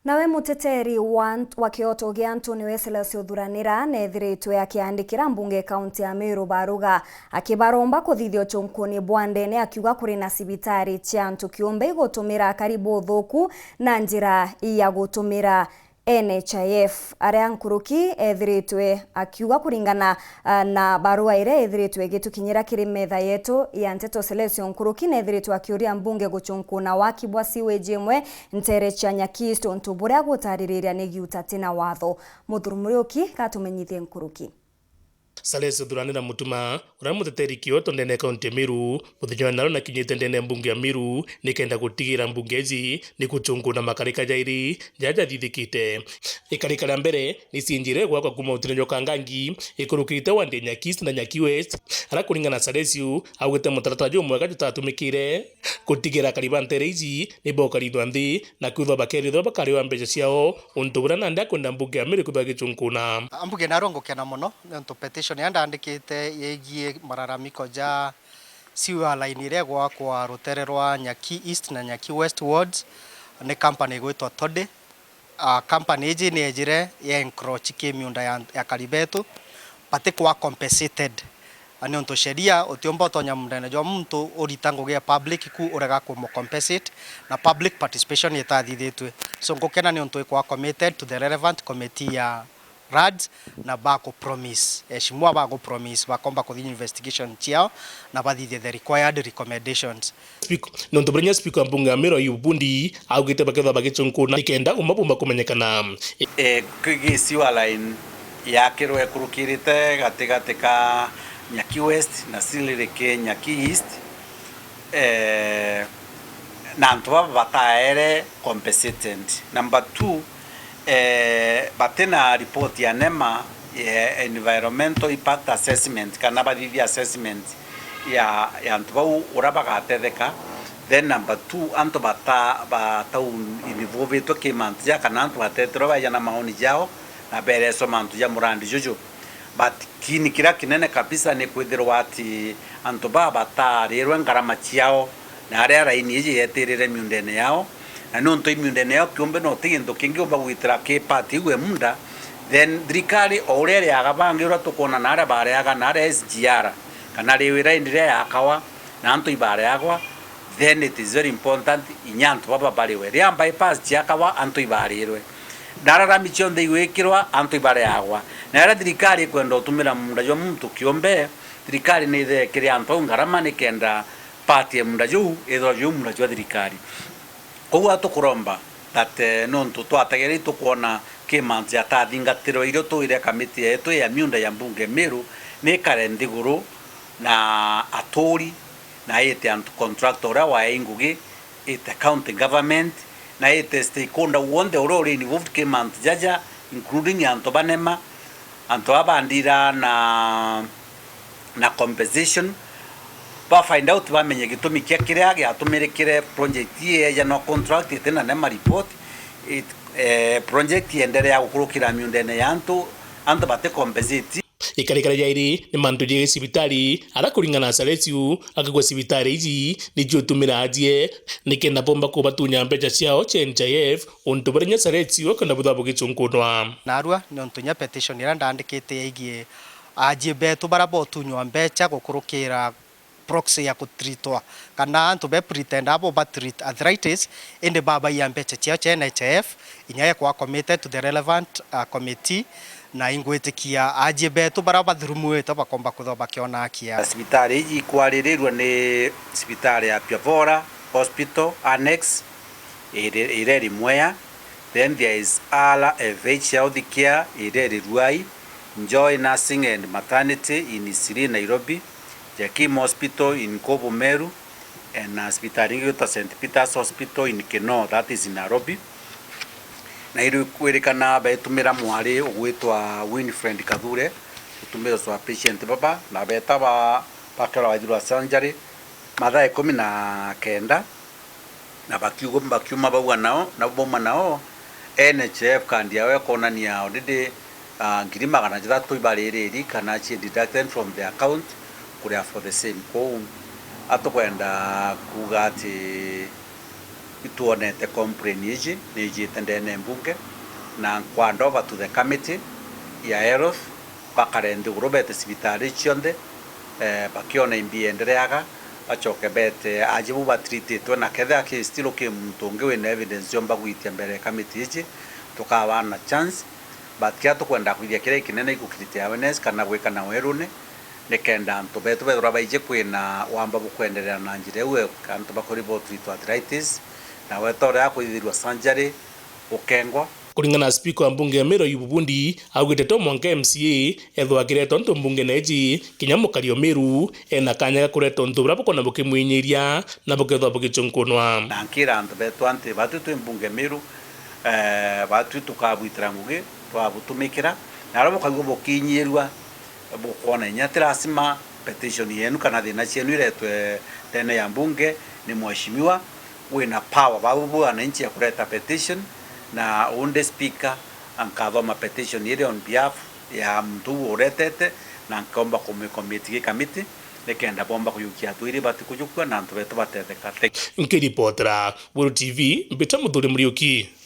Nawe muteteri wa kioto gia Anthony Wesley Othuranira nethiritwe akiandikira mbunge kaunti ya Meru Baruga akibaromba kuthithio chunkuni bwandene akiuga kuri na sibitari cia antu kiumbe gutumira karibu thuku na njira ya gutumira NHIF. Aria nkuruki ethiritwe akiuga kuringana na barua ire ethiritwe gitukinyira kiri metha yetu ya Nteto Celestion Nkuruki nethiritwe akiuria mbunge guchunkuna wakibwa siweji imwe ntere cia Nyakisto ntuburia gutaririria nigiuta tina watho. Muthurumurioki katumenyithie Nkuruki. Celestion Othuranira mutuma ura muteteri kioto ndene kaunti Meru muthenya naro na kinyite ndene mbunge ya Meru nikenda gutigira mbunge ici ni guchunguna makarika jairi jaja thithikite ikarika la mbere ni sinjire gwakwa kuma utirenyo kangangi ikurukite wande Nyakisto na Nyaki West ara kuringana Celestion augite mutaratara jo mwega tutatumikire gutigira kariba ntere ici ni bokari ndwanthi na kwitho bakeri tho bakari wa mbeca ciao untubura na nda kwenda mbunge ya Meru kwitho gichunkuna ambuge narongo kena muno nto petition yandandikite yegie mararamiko ja siwa line ire kwa rutere rwa Nyaki East na Nyaki West wards ne company gwitwa Tode company iji ni ejire ya encroach kimiunda ya karibetu pate kwa compensated ani onto sheria otiomba tonya mundene jo muntu uritango ge public ku urega ku mo compensate na public participation yetathithitwe so ngokena ni onto kwa committed to the relevant committee ya RADS na bako promise eshimwa bako promise bakomba ku investigation chiao na bathithie the required recommendations no ntobrenya speaker mbunge ya Meru yubundi augite baketha bagichunkuna ikenda umabumba kumenyekana kigisiwa line yakirwe kurukirite gatigatika Nyaki West na silirike Nyaki East na ntwa bataere compensated. Number 2 batena report ya NEMA environmental impact assessment kana badidi assessment ya ntwa urabagatereka. Then number 2 anto bata involve to kimant ya kana ntwa tetro ya na maoni jao na bereso mantu ya murandi jojo but kini kira kinene kabisa ni kwithirwa ati antu baba tarirwe ngarama ciao na aria raini iji yetirire miundene yao na nonto miundene yao kiumbe no tiginto kingi oba gwitira ke party gwe munda then thirikari orere agabangirwa tukona na aria bareaga na aria SGR kana riwira indire yakawa na antu ibare yagwa then it is very important inyantu baba bariwe ria bypass ciakawa antu ibarirwe darara michonde iwekirwa antu ibare yagwa na ara thirikari kwenda utumira munda jo muntu kiombe thirikari ni the kiri antu ngarama ni kenda party munda jo edo jo munda jo thirikari koguo atukuromba that nontu twatageri tukuona kimanzi atathingatiro irio tuire kamiti yetu ya miunda ya mbunge Meru ni karendi guru na atori na ite antu contractor wa ingugi ite county government na ite stakeholder wonde orori involved kimanzi jaja including antu banema antu abandira na compensation ba find out bamenye gitumi kia kiria giatumirikire project ye ya no contract itena NEMA report project yenderea gukurukira miundene ya antu bate compensate ikarikara jairi ni mantu je sibitari ara kuringana Celestion akagwa sibitari iji ni jotumira ajie nikenda bomba ko batunya mbeca ciao NHIF ontoberenya Celestion kana buthabu gichunkunwa narua ni ontunya petition ira ndandikite igie ajie betu barabo tunywa mbeca gukurukira proxy ya kutritwa kana antu be pretend abo ba treat arthritis ende baba ya mbeca cia NHIF inyaye kwa committed to the relevant committee na ingwetikia ajie betu baraba thurumuete bakomba kuthoba kiona kia sibitari iji kwaririrwa ni sibitari ya Piavora Hospital Annex ireri Mwea. Then there is RFH Health Care ireri Ruai, Joy Nursing and Maternity in Isiri Nairobi, Jakim Hospital in Kobo Meru, and hospitali ngita St Peter's Hospital in Keno, that is in Nairobi. Na iru kwirikana betumira mwari ugwitwa Winfred Kadhure utumira so patient baba na betaba pakara waithirwa sanjari mathaa 19 na bakiuma bauga nao na boma nao NHIF kandi yawe konania odede ngiri magana jathatu ibariri kana chi deducted from the account kuria for the same ko atokwenda kugati ituonete complain ici nijite ndene mbunge na hand over to the committee ya health bakarende urobete sibitari chionde bakiona imbi endereaga bachoke bete ajibu batreated na ketha ke still ke mtunge we evidence yomba gwitia mbere committee ici tukawa na chance but kia tukwenda kwithia kire kinene ikukirite awareness kana gwika na werune nikenda antu betu baije kwina wamba bukwenderera na njire we kantu bakori botu arthritis na wetore akwithirwa surgery ukengwa kuringana na spika wa mbunge ya Meru Ayubu Bundi augite to mwanka MCA ethwakire tonto mbunge neji kinyamo kario Meru ena kanya kure tonto brabo kona bukimwinyiria na bukethwa bukichunkunwa na nkira antu betu anti batu tu mbunge Meru batu tukabwitira ngugi twabutumikira na rabo kago bukinyirwa bukona nyatirasima petition yenu kana thina cienu iretwe tene ya mbunge ni mheshimiwa wina power babu wananchi ya kuleta petition na unde speaker ankadhoma petition ile on behalf ya mtu uretete na nkomba committee nekenda bomba kuyukia tuiri bati kujukwa na ntu betu batetheka nkiripotera World TV mbita muthuri Muriuki.